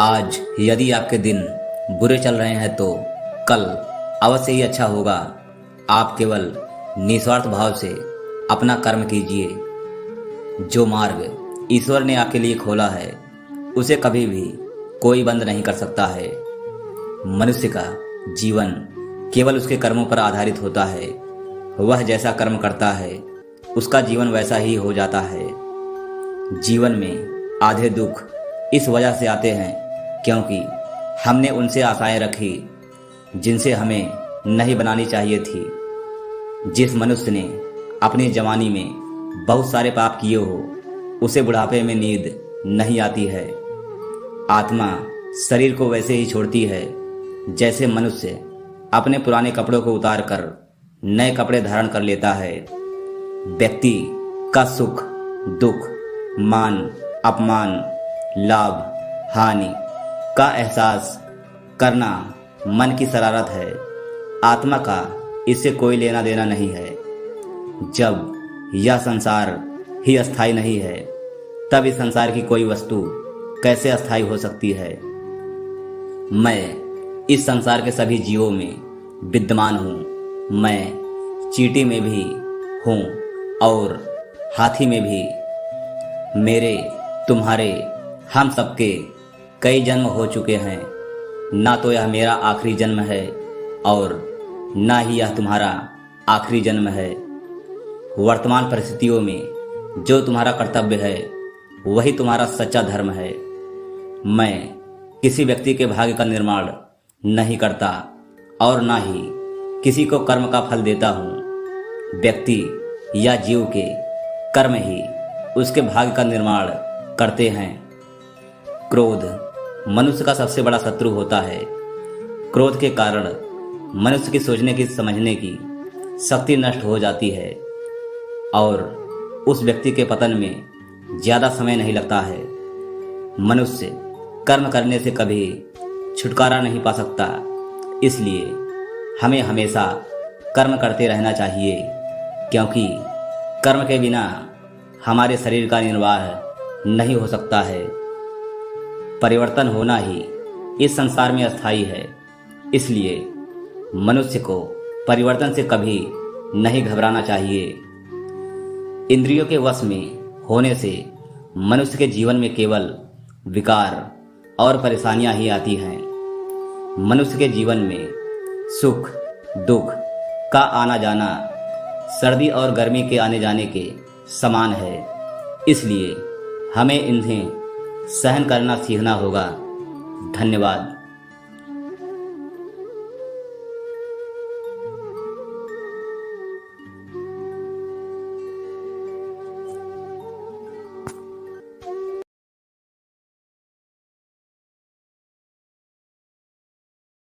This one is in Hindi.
आज यदि आपके दिन बुरे चल रहे हैं तो कल अवश्य ही अच्छा होगा। आप केवल निस्वार्थ भाव से अपना कर्म कीजिए। जो मार्ग ईश्वर ने आपके लिए खोला है उसे कभी भी कोई बंद नहीं कर सकता है। मनुष्य का जीवन केवल उसके कर्मों पर आधारित होता है। वह जैसा कर्म करता है उसका जीवन वैसा ही हो जाता है। जीवन में आधे दुख इस वजह से आते हैं क्योंकि हमने उनसे आशाएं रखी जिनसे हमें नहीं बनानी चाहिए थी। जिस मनुष्य ने अपनी जवानी में बहुत सारे पाप किए हो उसे बुढ़ापे में नींद नहीं आती है। आत्मा शरीर को वैसे ही छोड़ती है जैसे मनुष्य अपने पुराने कपड़ों को उतार कर नए कपड़े धारण कर लेता है। व्यक्ति का सुख दुख मान अपमान लाभ हानि का एहसास करना मन की शरारत है। आत्मा का इससे कोई लेना देना नहीं है। जब यह संसार ही अस्थाई नहीं है तब इस संसार की कोई वस्तु कैसे अस्थाई हो सकती है। मैं इस संसार के सभी जीवों में विद्यमान हूँ। मैं चींटी में भी हूँ और हाथी में भी। मेरे तुम्हारे हम सबके कई जन्म हो चुके हैं। ना तो यह मेरा आखिरी जन्म है और ना ही यह तुम्हारा आखिरी जन्म है। वर्तमान परिस्थितियों में जो तुम्हारा कर्तव्य है वही तुम्हारा सच्चा धर्म है। मैं किसी व्यक्ति के भाग्य का निर्माण नहीं करता और ना ही किसी को कर्म का फल देता हूँ। व्यक्ति या जीव के कर्म ही उसके भाग्य का निर्माण करते हैं। क्रोध मनुष्य का सबसे बड़ा शत्रु होता है। क्रोध के कारण मनुष्य की सोचने की समझने की शक्ति नष्ट हो जाती है और उस व्यक्ति के पतन में ज़्यादा समय नहीं लगता है। मनुष्य कर्म करने से कभी छुटकारा नहीं पा सकता, इसलिए हमें हमेशा कर्म करते रहना चाहिए क्योंकि कर्म के बिना हमारे शरीर का निर्वाह नहीं हो सकता है। परिवर्तन होना ही इस संसार में अस्थायी है, इसलिए मनुष्य को परिवर्तन से कभी नहीं घबराना चाहिए। इंद्रियों के वश में होने से मनुष्य के जीवन में केवल विकार और परेशानियां ही आती हैं। मनुष्य के जीवन में सुख दुख का आना जाना सर्दी और गर्मी के आने जाने के समान है, इसलिए हमें इन्हें सहन करना सीखना होगा। धन्यवाद।